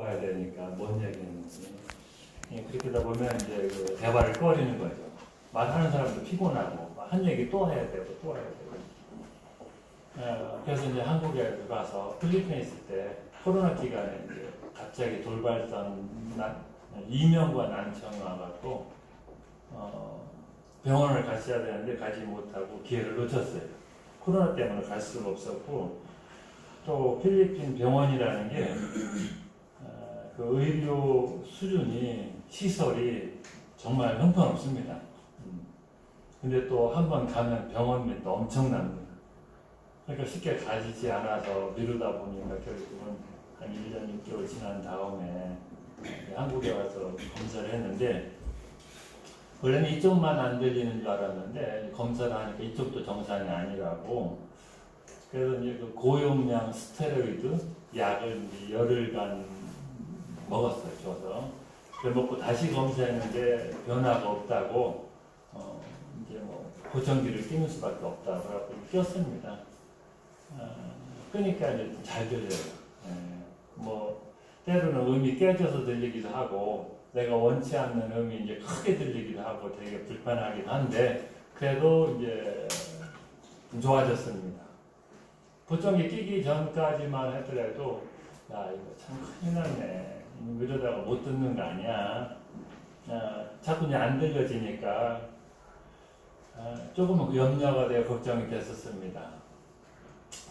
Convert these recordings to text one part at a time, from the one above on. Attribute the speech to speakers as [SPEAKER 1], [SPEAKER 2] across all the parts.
[SPEAKER 1] 가야 되니까 뭔 얘기했는지. 그렇게 하다 보면 이제 그 대화를 꺼리는 거죠. 말하는 사람도 피곤하고 한 얘기 또 해야 되고 또 해야 되고. 그래서 이제 한국에 가서 필리핀에 있을 때 코로나 기간에 이제 갑자기 돌발성 이명과 난청이 와갖고 병원을 갔어야 되는데 가지 못하고 기회를 놓쳤어요. 코로나 때문에 갈 수가 없었고 또 필리핀 병원이라는 게 그 의료 수준이 시설이 정말 형편없습니다. 근데 또 한 번 가면 병원비도 엄청납니다. 그러니까 쉽게 가지지 않아서 미루다 보니까 결국은 한 1년 6개월 지난 다음에 한국에 와서 검사를 했는데 원래는 이쪽만 안 들리는 줄 알았는데 검사를 하니까 이쪽도 정상이 아니라고. 그래서 이제 그 고용량 스테로이드 약을 이제 열흘간 먹었어요. 줘서. 그래 먹고 다시 검사했는데 변화가 없다고 이제 뭐 보청기를 끼는 수밖에 없다고 그래갖고 꼈습니다. 그러니까 이제 잘 들려요. 뭐 때로는 음이 깨져서 들리기도 하고 내가 원치 않는 음이 이제 크게 들리기도 하고 되게 불편하긴 한데 그래도 이제 좋아졌습니다. 보청기 끼기 전까지만 하더라도 야 이거 참 큰일 났네. 이러다가 못 듣는 거 아니야. 자꾸 이제 안 들려지니까 조금은 염려가 되어 걱정이 됐었습니다.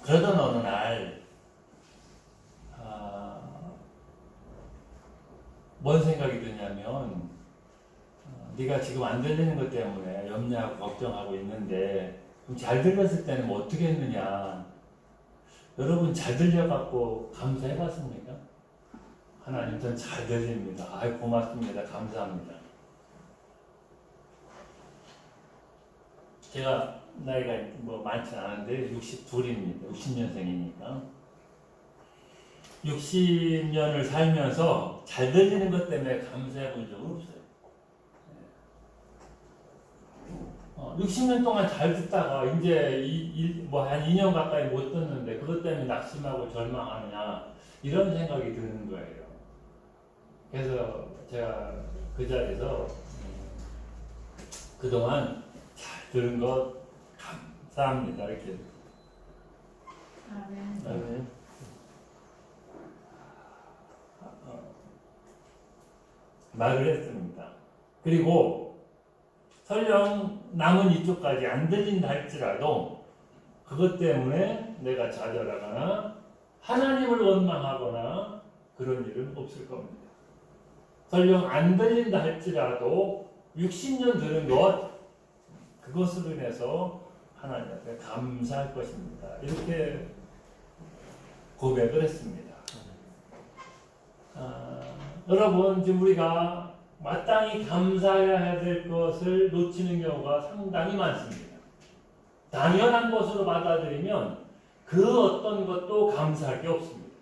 [SPEAKER 1] 그러던 어느 날 뭔 생각이 드냐면 네가 지금 안 들리는 것 때문에 염려하고 걱정하고 있는데 그럼 잘 들렸을 때는 뭐 어떻게 했느냐. 여러분 잘 들려갖고 감사해봤습니까? 하나님 전 잘 들립니다. 아이 고맙습니다. 감사합니다. 제가 나이가 뭐 많지 않은데 62입니다. 60년생이니까 60년을 살면서 잘 들리는 것 때문에 감사해 본 적은 없어요. 60년 동안 잘 듣다가 이제 뭐 한 2년 가까이 못 듣는데 그것 때문에 낙심하고 절망하느냐 이런 생각이 드는 거예요. 그래서 제가 그 자리에서 그동안 잘 들은 것 감사합니다 이렇게
[SPEAKER 2] 아멘.
[SPEAKER 1] 말을 했습니다. 그리고 설령 남은 이쪽까지 안 들린다 할지라도 그것 때문에 내가 좌절하거나 하나님을 원망하거나 그런 일은 없을 겁니다. 설령 안 들린다 할지라도 60년 들은 것 그것으로 인해서 하나님 앞에 감사할 것입니다. 이렇게 고백을 했습니다. 여러분 지금 우리가 마땅히 감사해야 될 것을 놓치는 경우가 상당히 많습니다. 당연한 것으로 받아들이면 그 어떤 것도 감사할 게 없습니다.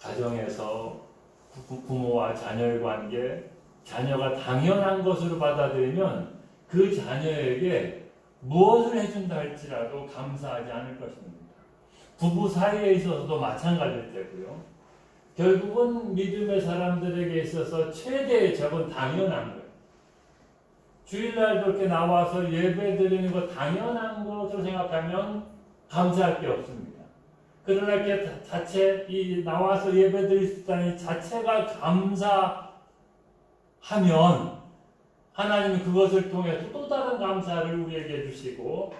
[SPEAKER 1] 가정에서 부모와 자녀의 관계, 자녀가 당연한 것으로 받아들이면 그 자녀에게 무엇을 해준다 할지라도 감사하지 않을 것입니다. 부부 사이에 있어서도 마찬가지일 테고요. 결국은 믿음의 사람들에게 있어서 최대의 적은 당연한 거예요. 주일날 그렇게 나와서 예배 드리는 거 당연한 것으로 생각하면 감사할 게 없습니다. 그러나 이렇게 이 나와서 예배 드릴 수 있다는 자체가 감사하면 하나님은 그것을 통해서 또 다른 감사를 우리에게 해주시고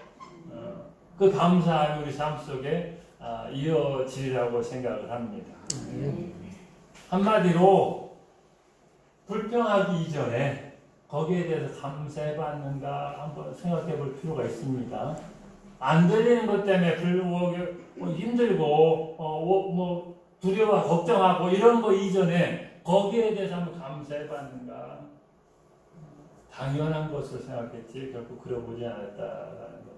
[SPEAKER 1] 그 감사함이 우리 삶 속에 이어지리라고 생각을 합니다. 한마디로 불평하기 이전에 거기에 대해서 감사해봤는가 한번 생각해 볼 필요가 있습니다. 안 들리는 것 때문에 힘들고 뭐 두려워 걱정하고 이런 거 이전에 거기에 대해서 한번 감사해봤는가. 당연한 것을 생각했지 결국 그려보지 않았다라는 것.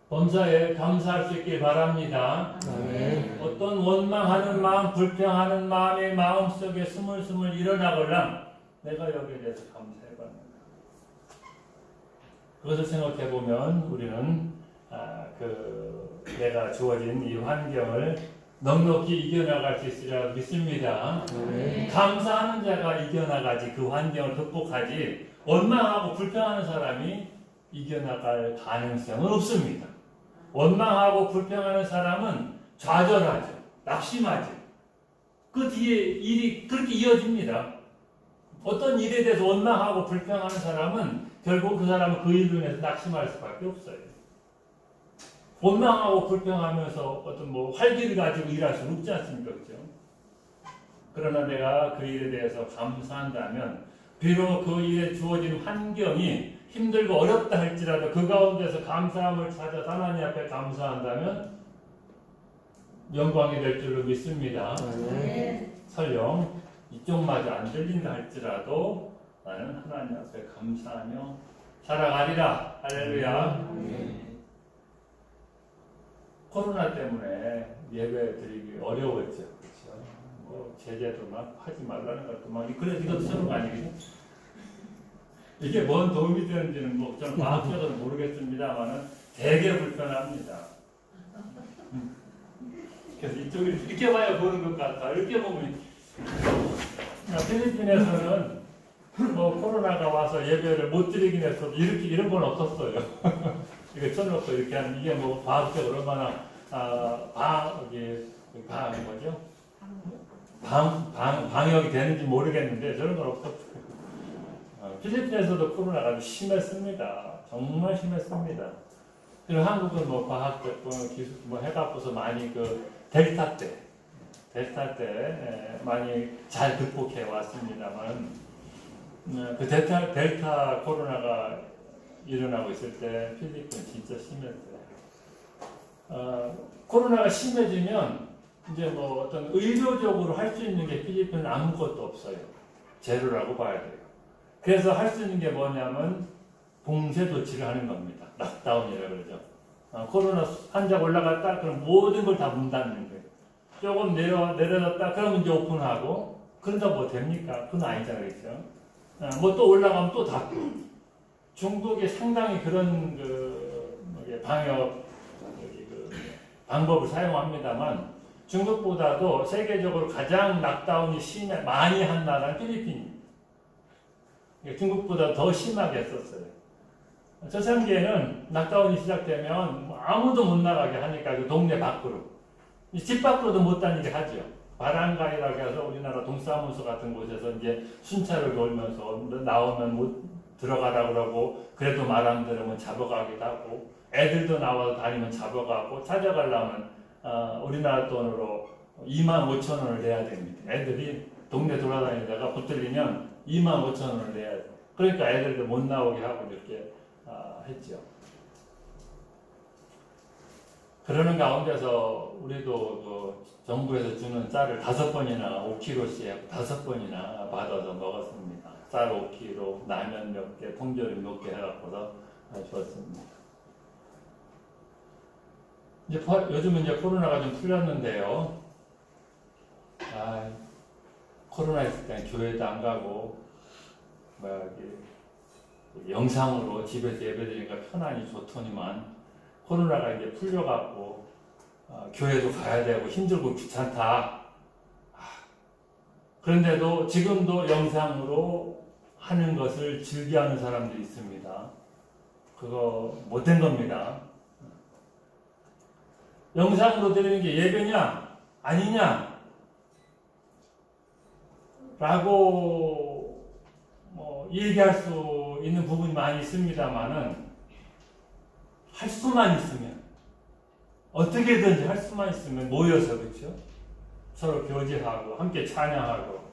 [SPEAKER 1] 범사에 감사할 수 있길 바랍니다.
[SPEAKER 2] 네.
[SPEAKER 1] 어떤 원망하는 마음, 불평하는 마음의 마음속에 스물스물 일어나거나 내가 여기에 대해서 감사해봤는가. 그것을 생각해보면 우리는 내가 주어진 이 환경을 넉넉히 이겨나갈 수 있으리라 믿습니다. 감사하는 자가 이겨나가지 그 환경을 극복하지 원망하고 불평하는 사람이 이겨나갈 가능성은 없습니다. 원망하고 불평하는 사람은 좌절하죠. 낙심하죠. 그 뒤에 일이 그렇게 이어집니다. 어떤 일에 대해서 원망하고 불평하는 사람은 결국 그 사람은 그 일로 인해서 낙심할 수밖에 없어요. 원망하고 불평하면서 어떤 활기를 가지고 일할 수는 없지 않습니까? 그렇죠? 그러나 내가 그 일에 대해서 감사한다면 비록 그 일에 주어진 환경이 힘들고 어렵다 할지라도 그 가운데서 감사함을 찾아 하나님 앞에 감사한다면 영광이 될 줄로 믿습니다. 설령 이쪽마저 안 들린다 할지라도 나는 하나님 앞에 감사하며 살아가리라. 할렐루야. 코로나 때문에 예배 드리기 어려웠죠. 그렇죠? 제재도 막 하지 말라는 것도 막 그래서 이것도 쓰는 거 아니겠죠? 이게 뭔 도움이 되는지는 저는 과학적으로 모르겠습니다만은 되게 불편합니다. 그래서 이쪽을 이렇게 봐야 보는 것 같아. 이렇게 보면 필리핀에서는 코로나가 와서 예배를 못 드리긴 했어도 이렇게 이런 건 없었어요. 이거 쳐놓고 이렇게 하는 이게 과학적으로 얼마나 방역이 되는지 모르겠는데 저런 건 없었어요. 필리핀에서도 코로나가 아주 심했습니다. 정말 심했습니다. 그리고 한국은 과학적 기술 해갖고서 많이 델타 때 많이 잘 극복해 왔습니다만 그 델타 코로나가 일어나고 있을 때 필리핀은 진짜 심했어요. 코로나가 심해지면 이제 어떤 의료적으로 할 수 있는 게 필리핀은 아무것도 없어요. 제로라고 봐야 돼요. 그래서 할 수 있는 게 뭐냐면 봉쇄 조치를 하는 겁니다. 락다운이라고 그러죠. 코로나 환자가 올라갔다 그럼 모든 걸 다 문 닫는 거예요. 조금 내려졌다 그러면 이제 오픈하고 그러다 됩니까? 그건 아니잖아요. 그렇죠? 또 올라가면 또 닫고 중국이 상당히 그런 방역 방법을 사용합니다만 중국보다도 세계적으로 가장 락다운이 많이 한 나라는 필리핀입니다. 중국보다 더 심하게 했었어요. 초창기에는 락다운이 시작되면 아무도 못 나가게 하니까 그 동네 밖으로 집 밖으로도 못 다니게 하죠. 바람가이라고 해서 우리나라 동사무소 같은 곳에서 이제 순찰을 돌면서 나오면 못 들어가라 그러고 그래도 말 안 들으면 잡아가기도 하고 애들도 나와서 다니면 잡아가고 찾아가려면 우리나라 돈으로 25,000원을 내야 됩니다. 애들이 동네 돌아다니다가 붙들리면 25,000원을 내야 돼요. 그러니까 애들도 못 나오게 하고 이렇게 했죠. 그러는 가운데서 우리도 정부에서 주는 쌀을 5번이나 5kg씩 5번이나 받아서 먹었습니다. 쌀 5kg, 라면 몇 개, 통조림 몇 개 해갖고서 주었습니다. 요즘은 이제 코로나가 좀 풀렸는데요. 코로나 있을 때 교회도 안 가고, 영상으로 집에서 예배드리니까 편안히 좋더니만, 코로나가 이제 풀려갖고, 교회도 가야 되고 힘들고 귀찮다. 그런데도 지금도 영상으로 하는 것을 즐겨하는 사람들이 있습니다. 그거 못된 겁니다. 영상으로 드리는 게 예배냐 아니냐 라고 얘기할 수 있는 부분이 많이 있습니다만은 할 수만 있으면 어떻게든지 할 수만 있으면 모여서 그렇죠? 서로 교제하고 함께 찬양하고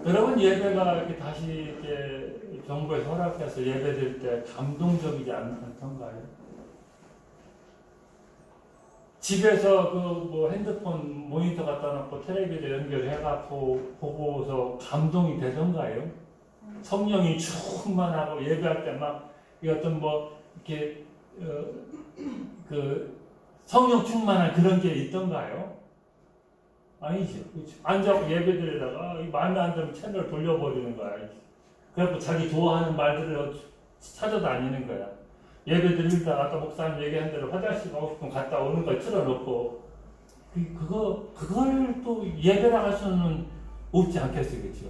[SPEAKER 1] 여러분 예배가 이렇게 다시 이렇게 정부에서 허락해서 예배드릴 때 감동적이지 않던가요? 집에서 핸드폰 모니터 갖다 놓고 텔레비전 연결해갖고 보고서 감동이 되던가요? 성령이 충만하고 예배할 때 막 어떤 이렇게 성령 충만한 그런 게 있던가요? 아니죠. 그렇죠. 앉아서 예배드리다가 마음에 안 들면 채널 돌려버리는 거야. 그래갖고 자기 좋아하는 말들을 찾아다니는 거야. 예배 드리다가 아까 목사님 얘기한 대로 화장실 가고 싶으면 갔다 오는 걸 틀어놓고 그걸 또 예배라 할 수는 없지 않겠어요, 그렇죠?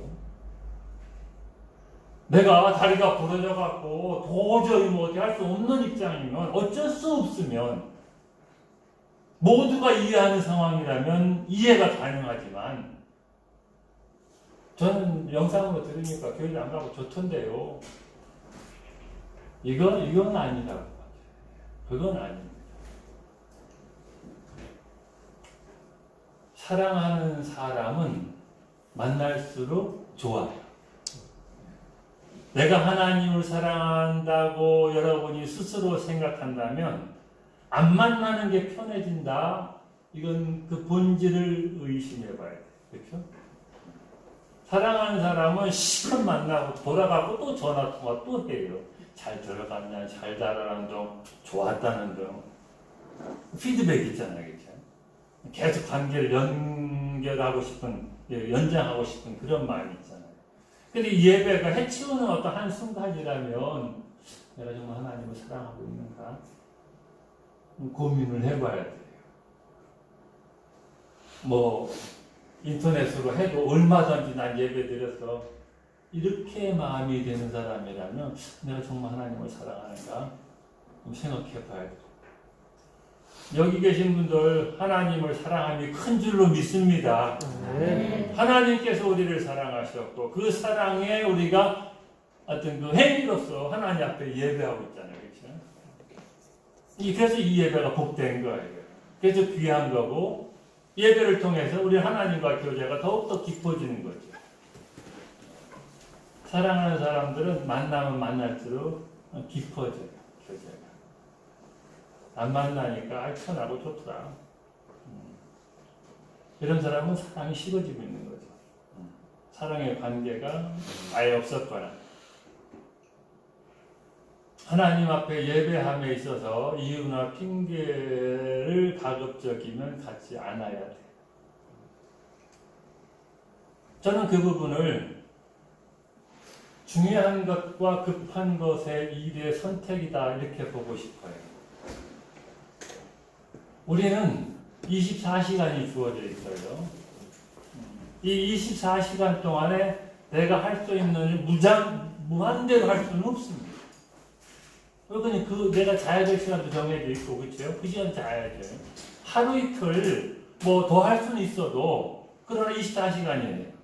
[SPEAKER 1] 내가 다리가 부러져 갖고 도저히 뭐 어떻게 할 수 없는 입장이면, 어쩔 수 없으면, 모두가 이해하는 상황이라면 이해가 가능하지만, 저는 영상으로 들으니까 교회 안 가고 좋던데요. 이건 아니라고. 그건 아닙니다. 사랑하는 사람은 만날수록 좋아요. 내가 하나님을 사랑한다고 여러분이 스스로 생각한다면 안 만나는 게 편해진다. 이건 그 본질을 의심해 봐야 돼요. 그렇죠? 사랑하는 사람은 실컷 만나고 돌아가고 또 전화통화 또 해요. 잘 들어갔냐, 잘 자라는 둥, 좋았다는 둥. 피드백 있잖아요. 그렇죠? 계속 관계를 연결하고 싶은, 연장하고 싶은 그런 마음이 있잖아요. 근데 이 예배가 해치우는 어떤 한 순간이라면 내가 정말 하나님을 사랑하고 있는가? 고민을 해봐야 돼요. 뭐 인터넷으로 해도 얼마든지 난 예배 드려서 이렇게 마음이 되는 사람이라면 내가 정말 하나님을 사랑하는가? 좀 생각해 봐야 돼요. 여기 계신 분들 하나님을 사랑함이 큰 줄로 믿습니다. 네. 하나님께서 우리를 사랑하셨고 그 사랑에 우리가 어떤 그 행위로서 하나님 앞에 예배하고 있잖아요. 그렇죠? 그래서 이 예배가 복된 거예요. 그래서 귀한 거고 예배를 통해서 우리 하나님과 교제가 더욱더 깊어지는 거죠. 사랑하는 사람들은 만나면 만날수록 깊어져요. 교제가. 안 만나니까 편하고 좋더라. 이런 사람은 사랑이 식어지고 있는 거죠. 사랑의 관계가 아예 없었거나 하나님 앞에 예배함에 있어서 이유나 핑계를 가급적이면 갖지 않아야 돼. 저는 그 부분을 중요한 것과 급한 것의 일의 선택이다 이렇게 보고 싶어요. 우리는 24시간이 주어져 있어요. 이 24시간 동안에 내가 할 수 있는 무한대로 할 수는 없습니다. 그러니 내가 자야 될 시간도 정해져 있고, 그렇죠? 그 시간 자야죠. 하루 이틀 뭐 더 할 수는 있어도 그러나 24시간이에요.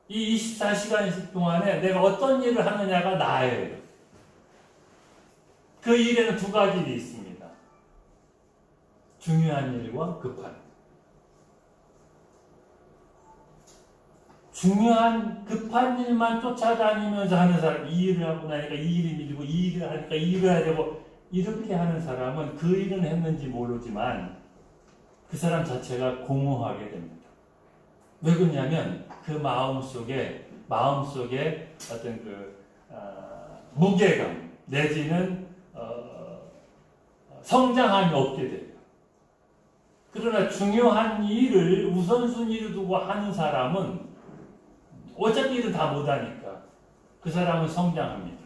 [SPEAKER 1] 이 24시간 동안에 내가 어떤 일을 하느냐가 나예요. 그 일에는 두 가지 일이 있습니다. 중요한 일과 급한 일. 중요한 급한 일만 쫓아다니면서 하는 사람, 이 일을 하고 나니까 이 일이 밀리고 이 일을 하니까 이 일을 해야 되고 이렇게 하는 사람은 그 일은 했는지 모르지만 그 사람 자체가 공허하게 됩니다. 왜 그러냐면 그 마음속에 어떤 무게감 내지는 성장함이 없게 돼요. 그러나 중요한 일을 우선순위로 두고 하는 사람은 어차피 일은 다 못하니까 그 사람은 성장합니다.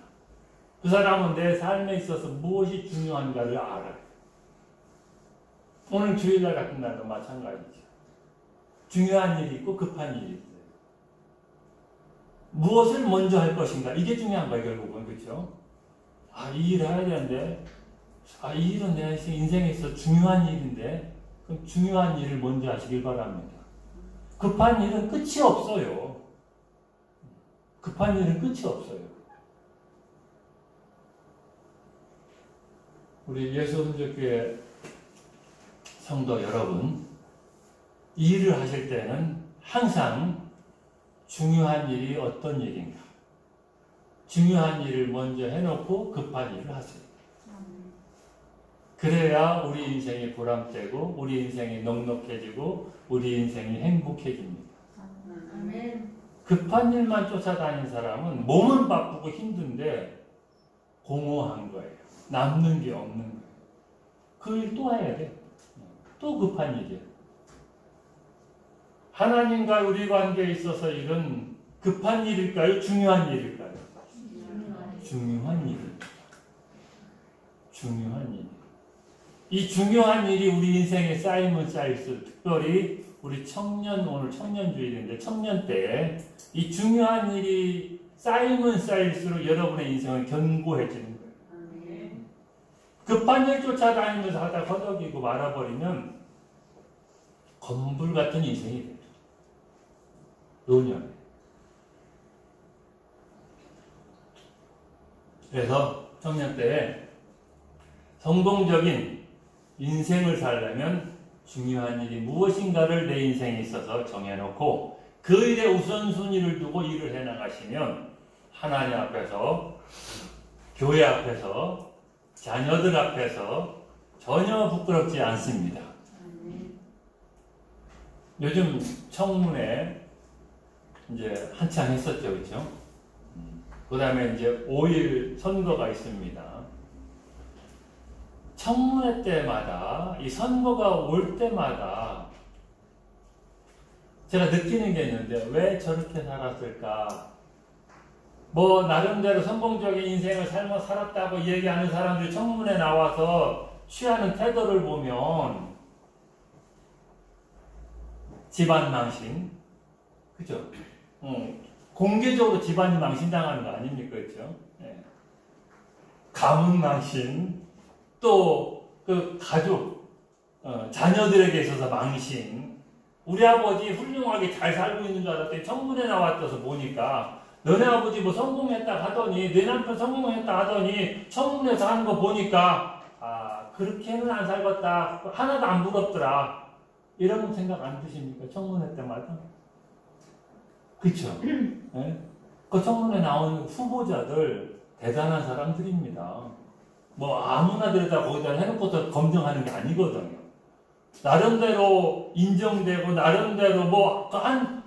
[SPEAKER 1] 그 사람은 내 삶에 있어서 무엇이 중요한가를 알아요. 오늘 주일날 같은 날도 마찬가지죠. 중요한 일이 있고 급한 일이 있어요. 무엇을 먼저 할 것인가 이게 중요한 거예요. 결국은. 그렇죠? 이 일을 해야 되는데 이 일은 내 인생에 있어 중요한 일인데 그럼 중요한 일을 먼저 하시길 바랍니다. 급한 일은 끝이 없어요. 급한 일은 끝이 없어요. 우리 예수원조교회 성도 여러분, 이 일을 하실 때는 항상 중요한 일이 어떤 일인가, 중요한 일을 먼저 해놓고 급한 일을 하세요. 그래야 우리 인생이 보람되고 우리 인생이 넉넉해지고 우리 인생이 행복해집니다. 아멘. 급한 일만 쫓아다니는 사람은 몸은 바쁘고 힘든데 공허한 거예요. 남는 게 없는 거예요. 그 일 또 해야 돼. 또 급한 일이에요. 하나님과 우리 관계에 있어서 일은 급한 일일까요? 중요한 일일까요? 중요한 일입니다. 중요한 일. 이 중요한 일이 우리 인생에 쌓이면 쌓일수록, 특별히 우리 오늘 청년주일인데 청년 때 이 중요한 일이 쌓이면 쌓일수록 여러분의 인생은 견고해지는 거예요. 급한 일 쫓아다니면서 하다 허덕이고 말아버리면 건불 같은 인생이 돼요. 노년. 그래서 청년 때 성공적인 인생을 살려면 중요한 일이 무엇인가를 내 인생에 있어서 정해놓고 그 일에 우선순위를 두고 일을 해나가시면 하나님 앞에서, 교회 앞에서, 자녀들 앞에서 전혀 부끄럽지 않습니다. 요즘 청문회 이제 한창 했었죠, 그렇죠? 그 다음에 이제 5일 선거가 있습니다. 청문회 때마다, 이 선거가 올 때마다 제가 느끼는 게 있는데, 왜 저렇게 살았을까? 뭐, 나름대로 성공적인 인생을 살았다고 얘기하는 사람들이 청문회 나와서 취하는 태도를 보면, 집안 망신, 그죠? 공개적으로 집안이 망신당하는 거 아닙니까? 그죠? 네. 가문 망신, 또 그 가족, 자녀들에게 있어서 망신. 우리 아버지 훌륭하게 잘 살고 있는 줄 알았더니 청문회 나왔어서 보니까 너네 아버지 뭐 성공했다 하더니 내 남편 성공했다 하더니 청문회에서 하는 거 보니까 그렇게는 안 살겠다. 하나도 안 부럽더라. 이런 생각 안 드십니까? 청문회 때마다. 그쵸? 네? 그 청문회 나오는 후보자들 대단한 사람들입니다. 뭐 아무나 데려다 거기다 해놓고서 검증하는 게 아니거든요. 나름대로 인정되고 나름대로 뭐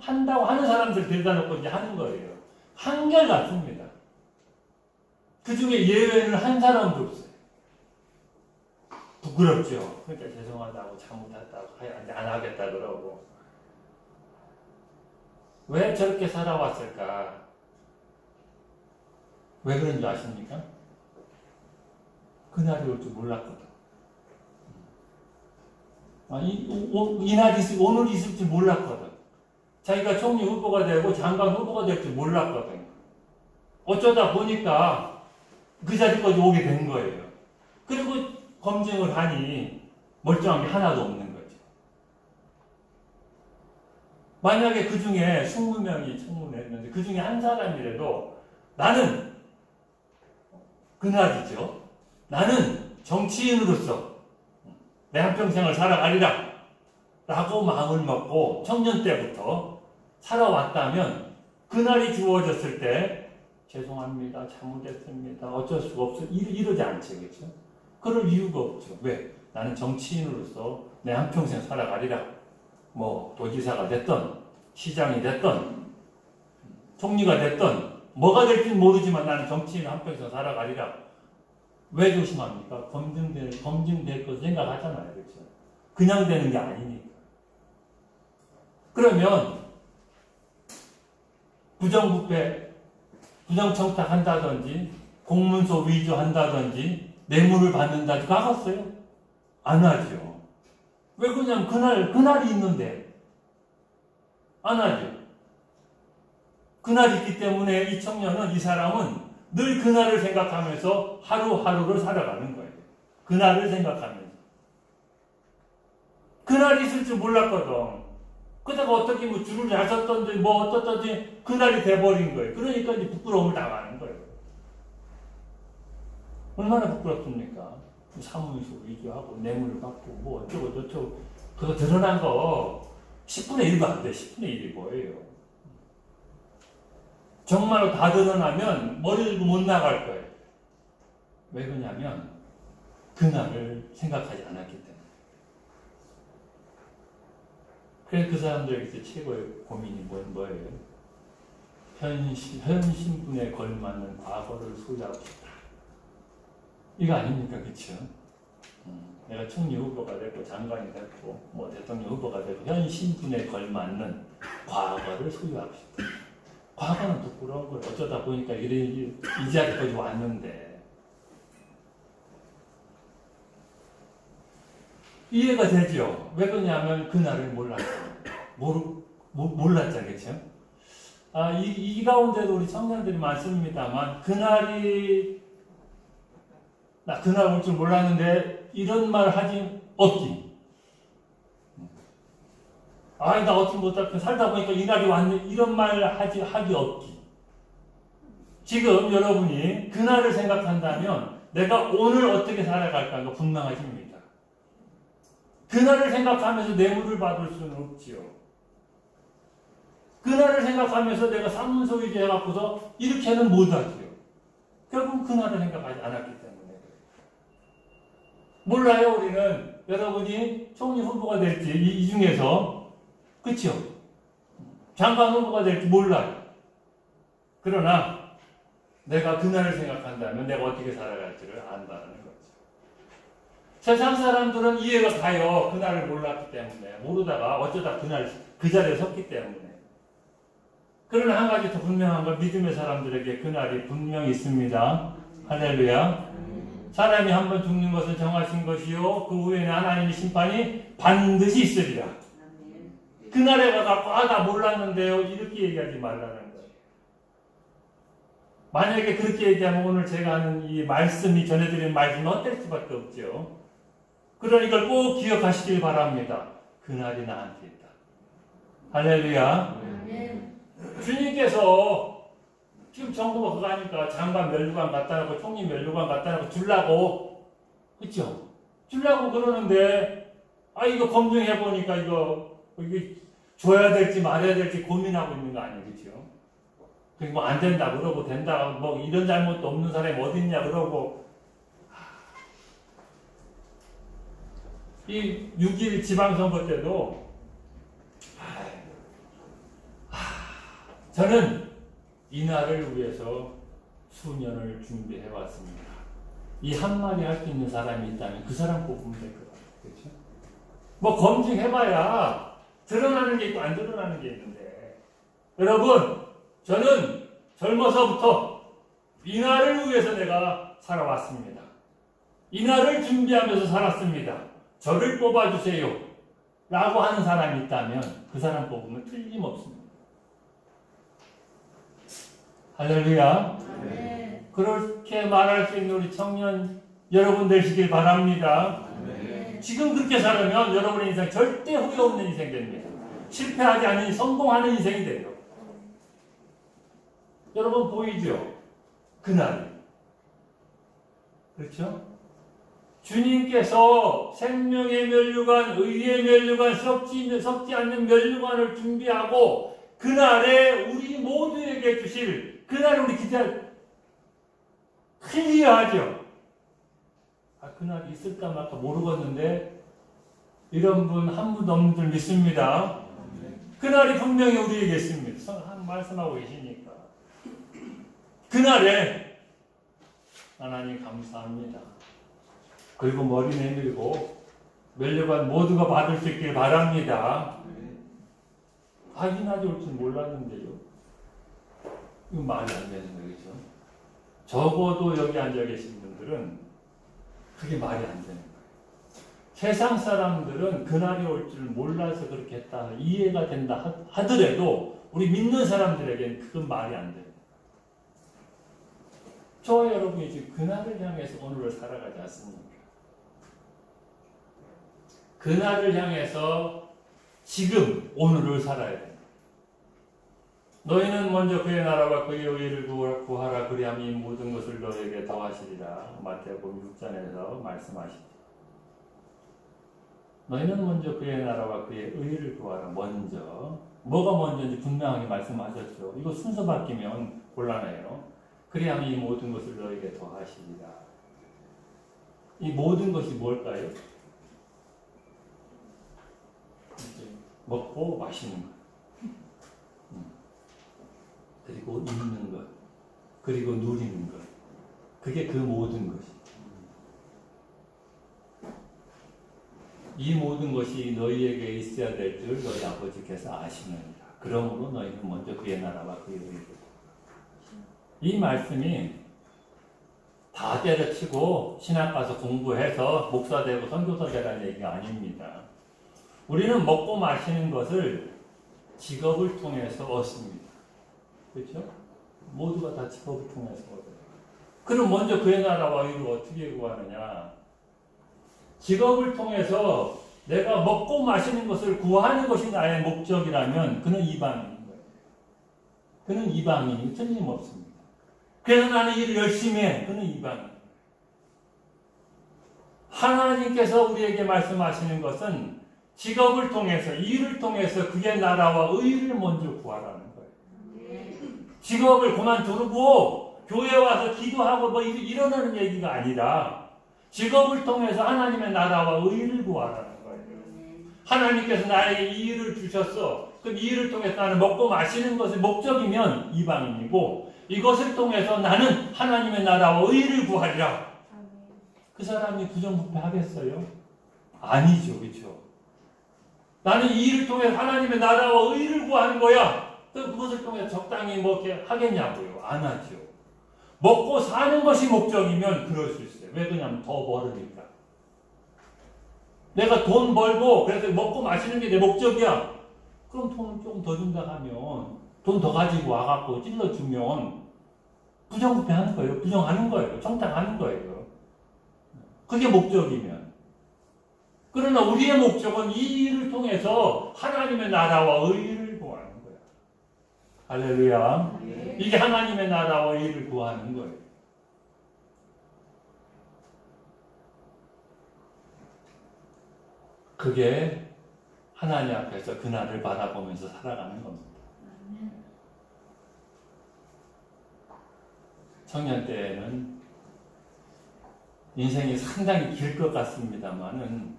[SPEAKER 1] 한다고 하는 사람들 데려다 놓고 이제 하는 거예요. 한결같습니다. 그 중에 예외는 한 사람도 없어요. 부끄럽죠. 그러니까 죄송하다고 잘못했다고 안 하겠다 그러고. 왜 저렇게 살아왔을까? 왜 그런지 아십니까? 그날이 올 줄 몰랐거든. 오늘 있을 줄 몰랐거든. 자기가 총리 후보가 되고 장관 후보가 될 줄 몰랐거든. 어쩌다 보니까 그 자리까지 오게 된 거예요. 그리고 검증을 하니 멀쩡한 게 하나도 없는 거죠. 만약에 그 중에 20명이 청문회했는데 그 중에 한 사람이라도 나는 그날이죠. 나는 정치인으로서 내 한평생을 살아가리라 라고 마음을 먹고 청년 때부터 살아왔다면 그날이 주어졌을 때 죄송합니다. 잘못했습니다. 어쩔 수가 없어. 이러지 않죠. 그렇죠? 그럴 이유가 없죠. 왜? 나는 정치인으로서 내 한평생 살아가리라. 뭐 도지사가 됐던 시장이 됐던 총리가 됐던 뭐가 될지는 모르지만 나는 정치인 한평생 살아가리라. 왜 조심합니까? 검증될 거 생각하잖아요. 그렇죠? 그냥 되는 게 아니니까. 그러면 부정부패, 부정청탁 한다든지 공문서 위조한다든지 뇌물을 받는다든지 가겠어요? 안 하죠. 왜 그냥 그날이 있는데 안 하죠. 그날이 있기 때문에 이 청년은, 이 사람은 늘 그날을 생각하면서 하루하루를 살아가는 거예요. 그날을 생각하면서. 그날이 있을 줄 몰랐거든. 그러다가 어떻게 뭐 줄을 잘 섰던지 뭐 어떻든지 그날이 돼버린 거예요. 그러니까 이제 부끄러움을 당하는 거예요. 얼마나 부끄럽습니까? 사무소 위조하고 뇌물을 받고 뭐 어쩌고 저쩌고 그거 드러난 거 10분의 1도 안 돼. 10분의 1이 뭐예요? 정말로 다 드러나면 머리 들고 못 나갈 거예요. 왜 그러냐면 그날을 생각하지 않았기 때문에. 그래서 그 사람들에게 최고의 고민이 뭐예요? 현 신분에 걸맞는 과거를 소유하고 싶다. 이거 아닙니까? 그쵸? 내가 총리 후보가 되고 장관이 되고 뭐 대통령 후보가 되고 현 신분에 걸맞는 과거를 소유하고 싶다. 과거는 부끄러운 걸 어쩌다 보니까 이 자리까지 왔는데 이해가 되죠? 왜 그러냐면 그날을 몰랐죠. 몰랐죠, 그렇죠? 이 가운데도 우리 청년들이 많습니다만 나 그날 올 줄 몰랐는데 이런 말 하지 없기. 나 어떻게 못할까 살다 보니까 이날이 왔네 이런 말 하기 없기. 지금 여러분이 그날을 생각한다면 내가 오늘 어떻게 살아갈까가 분명하십니다. 그날을 생각하면서 뇌물을 받을 수는 없지요. 그날을 생각하면서 내가 산문소유지 해갖고서 이렇게는 못하지요. 결국 그날을 생각하지 않았기 때문에. 몰라요, 우리는. 여러분이 총리 후보가 될지, 이 중에서. 그쵸? 장관 후보가 될지 몰라요. 그러나, 내가 그날을 생각한다면 내가 어떻게 살아갈지를 안다는 거죠. 세상 사람들은 이해가 가요. 그날을 몰랐기 때문에. 모르다가 어쩌다 그 자리에 섰기 때문에. 그러나 한 가지 더 분명한 건 믿음의 사람들에게 그날이 분명히 있습니다. 할렐루야. 사람이 한 번 죽는 것은 정하신 것이요. 그 후에는 하나님의 심판이 반드시 있으리라. 그날에 가갖고 나 몰랐는데요. 이렇게 얘기하지 말라는 거예요. 만약에 그렇게 얘기하면 오늘 제가 하는 이 말씀이 전해드리는 말씀이 헛될 수밖에 없죠. 그러니까 꼭 기억하시길 바랍니다. 그날이 나한테 있다. 할렐루야. 주님께서 지금 정부가 그거 하니까 장관 면류관 갖다 놓고 총리 면류관 갖다 놓고 주려고, 그쵸? 주려고 그러는데, 이거 검증해보니까 이거 줘야 될지 말아야 될지 고민하고 있는 거 아니에요, 그쵸? 뭐 안 된다 그러고 된다, 뭐 이런 잘못도 없는 사람이 어딨냐 그러고, 이 6.1 지방선거 때도 저는 이날을 위해서 수년을 준비해 왔습니다. 이 한마디 할 수 있는 사람이 있다면 그 사람 뽑으면 될 것 같아요. 그렇죠? 뭐 검증해봐야 드러나는 게 있고 안 드러나는 게 있는데, 여러분, 저는 젊어서부터 이날을 위해서 내가 살아왔습니다. 이날을 준비하면서 살았습니다. 저를 뽑아주세요 라고 하는 사람이 있다면 그 사람 뽑으면 틀림없습니다. 할렐루야. 네. 그렇게 말할 수 있는 우리 청년 여러분 되시길 바랍니다. 네. 지금 그렇게 살면 여러분의 인생 절대 후회 없는 인생 됩니다. 실패하지 않으니 성공하는 인생이 돼요. 여러분 보이죠? 그날. 그렇죠? 주님께서 생명의 면류관, 의의 면류관, 썩지 않는 면류관을 준비하고 그날에 우리 모두에게 주실 그날 우리 기대할 클리어하죠. 그날 있을까 말까 모르겠는데 이런 분 한 분도 없는 줄 믿습니다. 그날이 분명히 우리에게 있습니다. 말씀하고 계시니까. 그날에 하나님 감사합니다. 그리고 머리 내밀고 면류관 모두가 받을 수 있길 바랍니다. 이 날이 올 줄 몰랐는데요. 이거 말이 안 되는 거죠. 적어도 여기 앉아 계신 분들은 그게 말이 안 되는 거예요. 세상 사람들은 그날이 올 줄 몰라서 그렇게 했다, 이해가 된다 하더라도 우리 믿는 사람들에게는 그건 말이 안 돼요. 저와 여러분이 지금 그날을 향해서 오늘을 살아가지 않습니까? 그날을 향해서 지금 오늘을 살아야 됩니다. 너희는 먼저 그의 나라와 그의 의를 구하라. 그리하면 이 모든 것을 너희에게 더하시리라. 마태복음 6장에서 말씀하시죠. 너희는 먼저 그의 나라와 그의 의를 구하라. 먼저. 뭐가 먼저인지 분명하게 말씀하셨죠. 이거 순서 바뀌면 곤란해요. 그리하면 이 모든 것을 너희에게 더하시리라. 이 모든 것이 뭘까요? 먹고 마시는 것, 그리고 입는 것, 그리고 누리는 것. 그게 그 모든 것이. 이 모든 것이 너희에게 있어야 될 줄 너희 아버지께서 아시느니라. 그러므로 너희는 먼저 그의 나라와 그의 의를. 이 말씀이 다 때려치고 신학 가서 공부해서 목사 되고 선교사 되라는 얘기가 아닙니다. 우리는 먹고 마시는 것을 직업을 통해서 얻습니다. 그렇죠? 모두가 다 직업을 통해서 얻어요. 그럼 먼저 그의 나라와 의를 어떻게 구하느냐? 직업을 통해서 내가 먹고 마시는 것을 구하는 것이 나의 목적이라면 그는 이방인인 거예요. 그는 이방인이 틀림없습니다. 그래서 나는 일을 열심히 해. 그는 이방인. 하나님께서 우리에게 말씀하시는 것은 직업을 통해서, 일을 통해서 그의 나라와 의를 먼저 구하라는 거예요. 직업을 그만두고 교회 와서 기도하고 뭐 이러는 얘기가 아니라 직업을 통해서 하나님의 나라와 의를 구하라는 거예요. 하나님께서 나에게 이 일을 주셨어. 그럼 이 일을 통해서 나는 먹고 마시는 것이 목적이면 이방인이고 이것을 통해서 나는 하나님의 나라와 의를 구하리라. 그 사람이 부정부패 하겠어요? 아니죠. 그렇죠? 나는 이 일을 통해 하나님의 나라와 의를 구하는 거야. 그것을 통해 적당히 뭐 이렇게 하겠냐고요? 안 하죠. 먹고 사는 것이 목적이면 그럴 수 있어요. 왜 그러냐면 더 벌으니까. 내가 돈 벌고 그래서 먹고 마시는 게 내 목적이야. 그럼 돈을 조금 더 준다 하면 돈 더 가지고 와갖고 찔러주면 부정부패 하는 거예요. 부정하는 거예요. 정당하는 거예요. 그게 목적이면. 그러나 우리의 목적은 이 일을 통해서 하나님의 나라와 의를 구하는 거야. 할렐루야. 네. 이게 하나님의 나라와 의를 구하는 거예요. 그게 하나님 앞에서 그날을 바라보면서 살아가는 겁니다. 청년 때에는 인생이 상당히 길 것 같습니다만은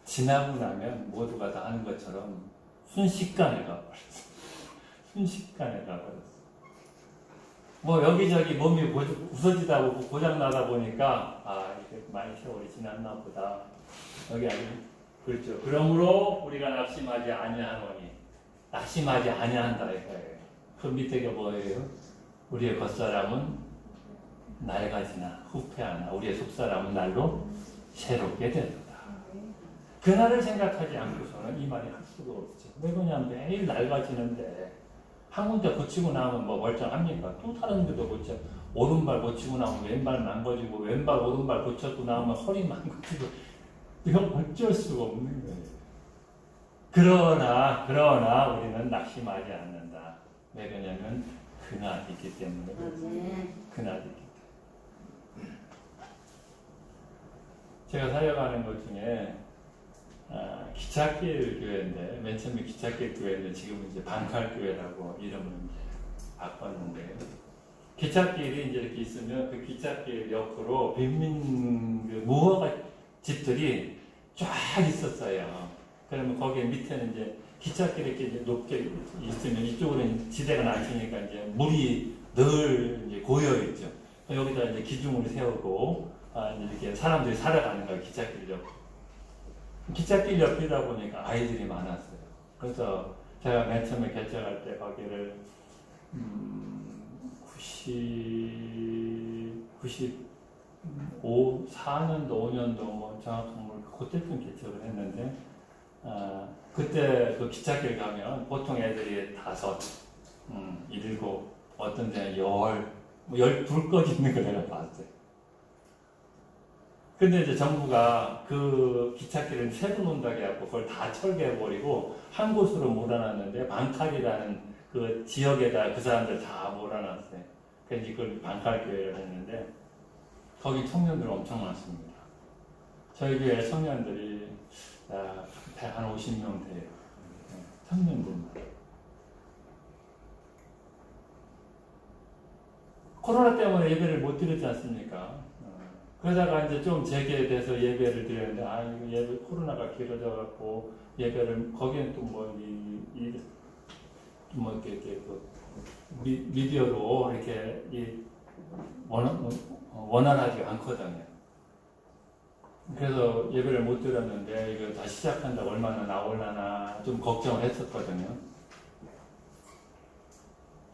[SPEAKER 1] 지나고 나면 모두가 다 하는 것처럼 순식간에 가버렸어요. 순식간에 가버렸어요. 뭐 여기저기 몸이 부서지다 보고 고장나다 보니까 이게 많이 세월이 지났나 보다. 여기 아주 그렇죠. 그러므로 우리가 낙심하지 아니하노니 낙심하지 아니한다 이거예요. 그 밑에가 뭐예요? 우리의 겉사람은 낡아지나 후패하나 우리의 속사람은 날로 새롭게 되도다. 그날을 생각하지 않고서는 이 말이 할 수가 없죠. 왜 그러냐면 매일 낡아지는데 한 군데 고치고 나면 뭐 멀쩡합니까? 또 다른 데도 고쳐. 오른발 고치고 나면 왼발 망가지고 왼발 오른발 고쳤고 나면 허리 망가지고 이건 어쩔 수가 없는 거예요. 그러나 우리는 낙심하지 않는다. 왜 그러냐면 그날이 있기 때문에. 그날이 있기 때문에. 제가 살려가는 것 중에 기찻길 교회인데 맨 처음에 기찻길 교회인데 지금은 이제 방칼교회라고 이름을 이제 바꿨는데 기찻길이 이제 이렇게 있으면 그 기찻길 옆으로 빈민 무허가 집들이 쫙 있었어요. 그러면 거기 밑에는 이제 기찻길이 이렇게 이제 높게 있으면 이쪽으로는 지대가 낮으니까 이제 물이 늘 이제 고여 있죠. 여기다 이제 기둥을 세우고 이렇게 사람들이 살아가는 거예요. 기찻길 옆. 기찻길 옆이다 보니까 아이들이 많았어요. 그래서 제가 맨 처음에 개척할 때 거기를 4년도 5년도 뭐 정확한 걸 그때쯤 개척을 했는데 그때 그 기찻길 가면 보통 애들이 5, 7, 어떤 데는 10, 불 있는 걸 내가 봤어요. 근데 이제 정부가 그 기찻길을 새로 논다고 해갖고 그걸 다 철거해버리고 한 곳으로 몰아놨는데 방칼이라는 그 지역에다 그 사람들 다 몰아놨어요. 그래서 이걸 방칼교회를 했는데 거기 청년들 엄청 많습니다. 저희 교회 청년들이 한 50명 돼요. 청년들만. 코로나 때문에 예배를 못 드렸지 않습니까? 그러다가 이제 좀 재개돼서 예배를 드렸는데, 이거 예배, 코로나가 길어져갖고, 예배를, 거기는 또 미디어로 이렇게, 원활하지 않거든요. 그래서 예배를 못 드렸는데, 이거 다시 시작한다고 얼마나 나올라나 좀 걱정을 했었거든요.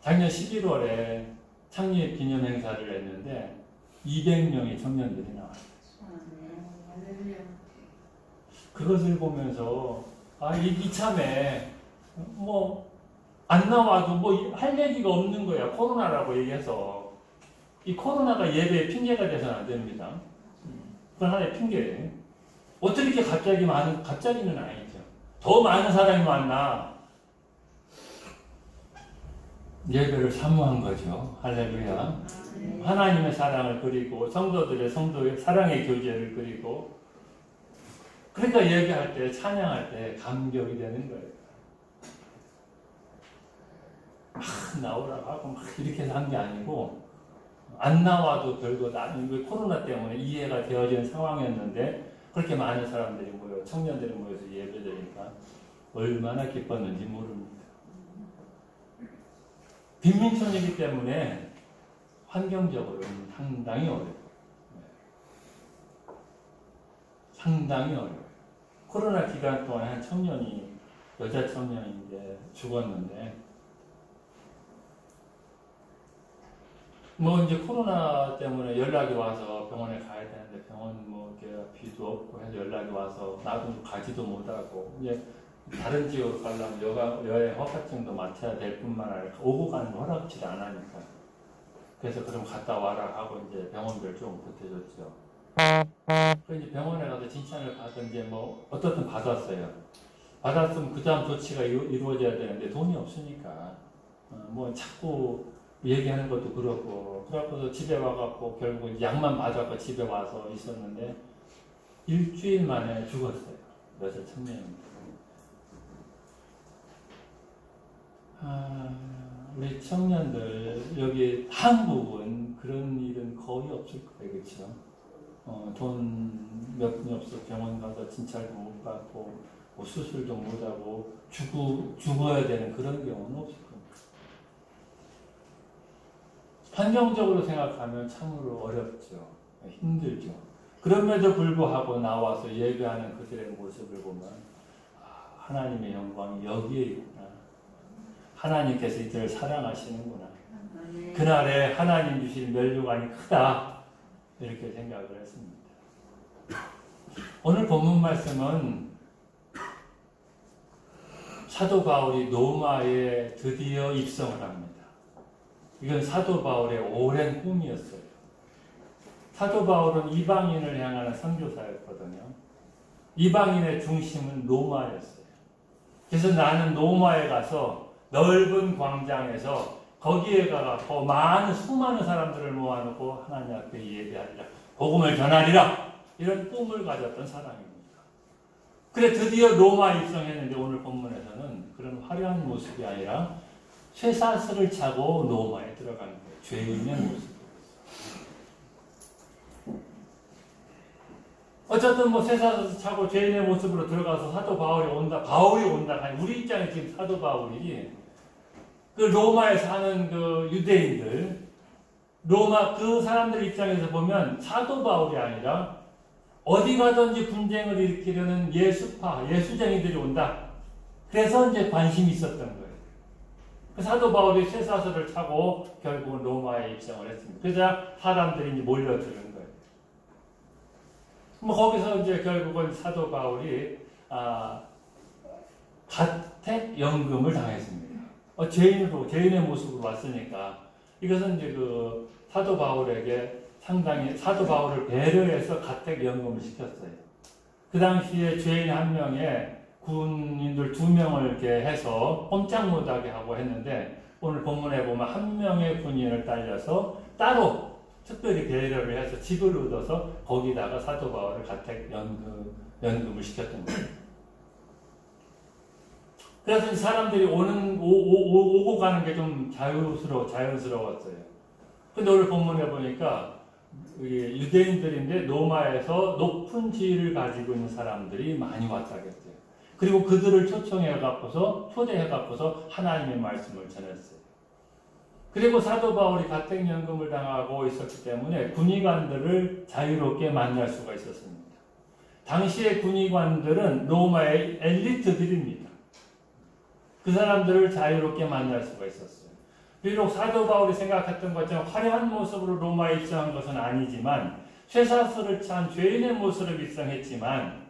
[SPEAKER 1] 작년 11월에 창립 기념 행사를 했는데, 200명의 청년들이 나왔어요. 그것을 보면서 이참에 안 나와도 할 얘기가 없는 거야. 코로나라고 얘기해서. 이 코로나가 예배의 핑계가 돼서는 안 됩니다. 그건 하나의 핑계예요. 어떻게 이렇게 갑자기는 아니죠. 더 많은 사람이 만나 예배를 사모한 거죠. 할렐루야. 하나님의 사랑을 그리고 성도의 사랑의 교제를 그리고 그러니까 예배할 때 찬양할 때 감격이 되는 거예요. 나오라고 하고 이렇게 해서 한 게 아니고 안 나와도 별것 아니고 코로나 때문에 이해가 되어지는 상황이었는데 그렇게 많은 사람들이 청년들이 모여서 예배드리니까 얼마나 기뻤는지 모릅니다. 빈민촌이기 때문에 환경적으로는 상당히 어려워요. 상당히 어려워요. 코로나 기간 동안 한 청년이 여자 청년인데 죽었는데 이제 코로나 때문에 연락이 와서 병원에 가야 되는데 병원 이렇게 비도 없고 해서 연락이 와서 나도 가지도 못하고 이제 다른 지역으로 가려면 여행 허가증도 맡아야 될 뿐만 아니라 오고 가는 거 허락지도 안 하니까 그래서 그럼 갔다 와라 하고 이제 병원들 좀 보태줬죠. 그래서 이제 병원에 가서 진찰을 받은 이제 어떻든 받았어요. 받았으면 그 다음 조치가 이루어져야 되는데 돈이 없으니까 자꾸 얘기하는 것도 그렇고 그래갖고서 집에 와갖고 결국 약만 맞아갖고 집에 와서 있었는데 일주일 만에 죽었어요. 여자 청년입니다. 우리 청년들 여기 한국은 그런 일은 거의 없을 거예요. 그렇죠? 돈 몇 푼이 없어 병원 가서 진찰도 못 받고 수술도 못하고 죽어야 되는 그런 경우는 없을 겁니다. 환경적으로 생각하면 참으로 어렵죠. 힘들죠. 그럼에도 불구하고 나와서 예배하는 그들의 모습을 보면 하나님의 영광이 여기에 있구나. 하나님께서 이들을 사랑하시는구나. 그날에 하나님 주신 면류관이 크다. 이렇게 생각을 했습니다. 오늘 본문 말씀은 사도 바울이 로마에 드디어 입성을 합니다. 이건 사도 바울의 오랜 꿈이었어요. 사도 바울은 이방인을 향하는 선교사였거든요. 이방인의 중심은 로마였어요. 그래서 나는 로마에 가서 넓은 광장에서 거기에 가서 수많은 사람들을 모아놓고 하나님 앞에 예배하리라. 복음을 전하리라. 이런 꿈을 가졌던 사람입니다. 그래 드디어 로마에 입성했는데 오늘 본문에서는 그런 화려한 모습이 아니라 쇠사슬을 차고 로마에 들어간 거예요. 죄인의 모습. 어쨌든 쇠사슬을 차고 죄인의 모습으로 들어가서 사도 바울이 온다. 우리 입장에 지금 사도 바울이 그 로마에 사는 그 유대인들, 로마 그 사람들 입장에서 보면 사도 바울이 아니라 어디 가든지 분쟁을 일으키려는 예수쟁이들이 온다. 그래서 이제 관심이 있었던 거예요. 사도 바울이 쇠사슬을 차고 결국은 로마에 입성을 했습니다. 그래서 사람들이 이제 몰려드는 거예요. 거기서 이제 결국은 사도 바울이 가택연금을 당했습니다. 죄인의 모습으로 왔으니까 이것은 이제 그 사도 바울에게 상당히 사도 바울을 배려해서 가택연금을 시켰어요. 그 당시에 죄인 한 명에 군인들 2명을 이렇게 해서 꼼짝 못하게 하고 했는데 오늘 본문에 보면 한 명의 군인을 딸려서 따로 특별히 배려를 해서 집을 얻어서 거기다가 사도 바울을 가택연금을 시켰던 거예요. 그래서 사람들이 오고 가는 게 좀 자연스러웠어요. 근데 오늘 본문에 보니까 유대인들인데 로마에서 높은 지위를 가지고 있는 사람들이 많이 왔다 그랬어요. 그리고 그들을 초대해갖고서 하나님의 말씀을 전했어요. 그리고 사도 바울이 가택연금을 당하고 있었기 때문에 군의관들을 자유롭게 만날 수가 있었습니다. 당시의 군의관들은 로마의 엘리트들입니다. 그 사람들을 자유롭게 만날 수가 있었어요. 비록 사도 바울이 생각했던 것처럼 화려한 모습으로 로마에 입성한 것은 아니지만 쇠사슬을 찬 죄인의 모습으로 입성했지만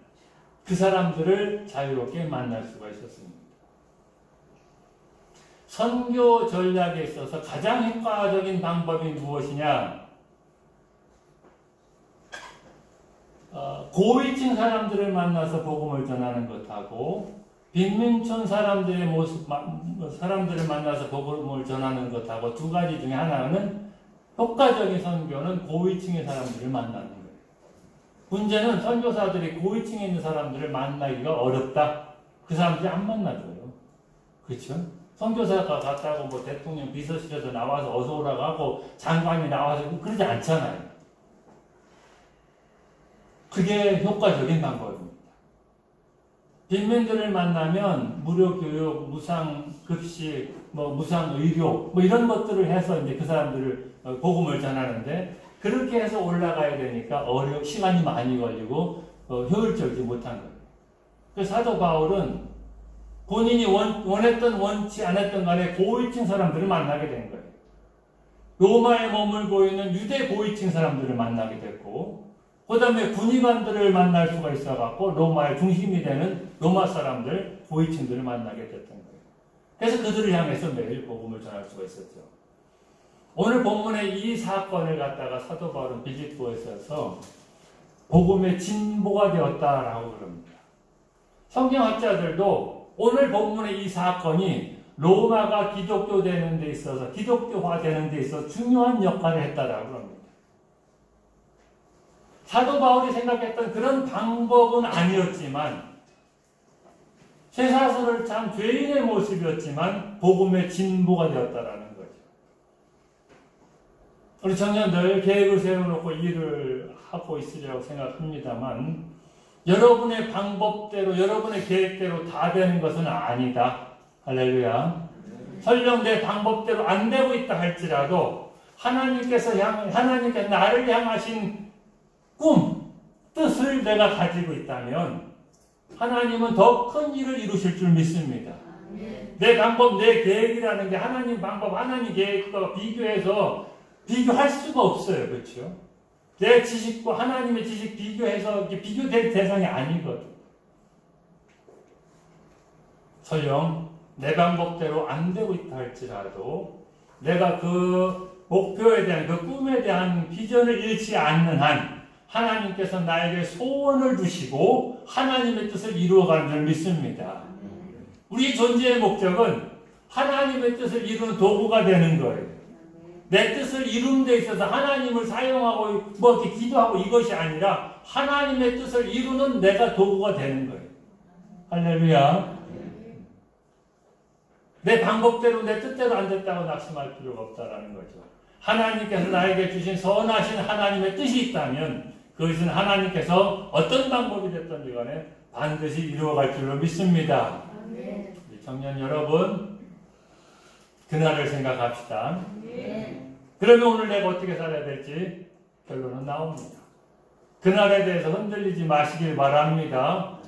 [SPEAKER 1] 그 사람들을 자유롭게 만날 수가 있었습니다. 선교 전략에 있어서 가장 효과적인 방법이 무엇이냐? 고위층 사람들을 만나서 복음을 전하는 것하고 빈민촌 사람들의 사람들을 만나서 복음을 전하는 것하고 두 가지 중에 하나는 효과적인 선교는 고위층의 사람들을 만나는 거예요. 문제는 선교사들이 고위층에 있는 사람들을 만나기가 어렵다. 그 사람들이 안 만나줘요. 그렇죠? 선교사가 갔다고 뭐 대통령 비서실에서 나와서 어서 오라고 하고 장관이 나와서 그러지 않잖아요. 그게 효과적인 방법입니다. 빈민들을 만나면 무료 교육, 무상 급식, 무상 의료 이런 것들을 해서 이제 그 사람들을 복음을 전하는데 그렇게 해서 올라가야 되니까 시간이 많이 걸리고 효율적이지 못한 거예요. 그래서 사도 바울은 본인이 원했던 원치 않았던 간에 고위층 사람들을 만나게 된 거예요. 로마에 머물고 있는 유대 고위층 사람들을 만나게 됐고 그 다음에 군의관들을 만날 수가 있어갖고 로마의 중심이 되는 로마 사람들, 고위층들을 만나게 됐던 거예요. 그래서 그들을 향해서 매일 복음을 전할 수가 있었죠. 오늘 본문의 이 사건을 갖다가 사도 바울은 빌립보에 있어서 복음의 진보가 되었다라고 그럽니다. 성경학자들도 오늘 본문의 이 사건이 로마가 기독교 되는 데 있어서 기독교화 되는 데 있어서 중요한 역할을 했다라고 합니다. 사도 바울이 생각했던 그런 방법은 아니었지만 쇠사슬을 찬 죄인의 모습이었지만 복음의 진보가 되었다라는 거죠. 우리 청년들 계획을 세워놓고 일을 하고 있으리라고 생각합니다만 여러분의 방법대로 여러분의 계획대로 다 되는 것은 아니다. 할렐루야. 설령 내 방법대로 안 되고 있다 할지라도 하나님께서 나를 향하신 꿈, 뜻을 내가 가지고 있다면 하나님은 더 큰 일을 이루실 줄 믿습니다. 내 방법, 내 계획이라는 게 하나님 방법, 하나님 계획과 비교할 수가 없어요. 그렇죠? 내 지식과 하나님의 지식 비교해서 비교될 대상이 아니거든. 설령 내 방법대로 안 되고 있다 할지라도 내가 그 목표에 대한 그 꿈에 대한 비전을 잃지 않는 한 하나님께서 나에게 소원을 주시고 하나님의 뜻을 이루어가는 줄 믿습니다. 우리 존재의 목적은 하나님의 뜻을 이루는 도구가 되는 거예요. 내 뜻을 이루는 데 있어서 하나님을 사용하고 이렇게 기도하고 이것이 아니라 하나님의 뜻을 이루는 내가 도구가 되는 거예요. 할렐루야. 내 방법대로 내 뜻대로 안 됐다고 낙심할 필요가 없다라는 거죠. 하나님께서 나에게 주신 선하신 하나님의 뜻이 있다면 그것은 하나님께서 어떤 방법이 됐든지 간에 반드시 이루어갈 줄로 믿습니다. 우리 청년 여러분, 그날을 생각합시다. 그러면 오늘 내가 어떻게 살아야 될지 결론은 나옵니다. 그날에 대해서 흔들리지 마시길 바랍니다.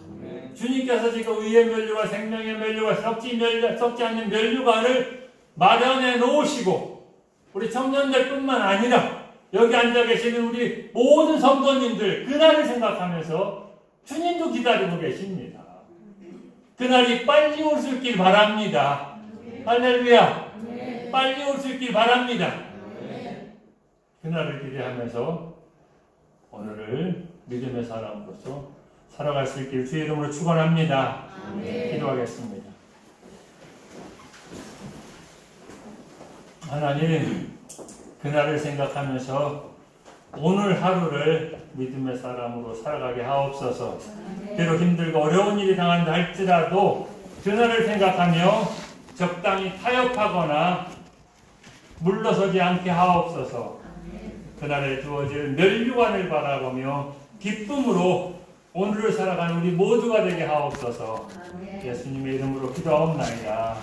[SPEAKER 1] 주님께서 지금 의의 면류와 생명의 면류와 썩지 않는 면류관을 마련해 놓으시고 우리 청년들뿐만 아니라 여기 앉아 계시는 우리 모든 성도님들 그날을 생각하면서 주님도 기다리고 계십니다. 그날이 빨리 올 수 있길 바랍니다. 할렐루야. 빨리 올 수 있길 바랍니다. 그날을 기대하면서 오늘을 믿음의 사람으로서 살아갈 수 있길 주의 이름으로 축원합니다. 기도하겠습니다. 하나님, 그날을 생각하면서 오늘 하루를 믿음의 사람으로 살아가게 하옵소서. 비록 힘들고 어려운 일이 당한다 할지라도 그날을 생각하며 적당히 타협하거나 물러서지 않게 하옵소서. 그날에 주어질 면류관을 바라보며 기쁨으로 오늘을 살아가는 우리 모두가 되게 하옵소서. 예수님의 이름으로 기도하옵나이다.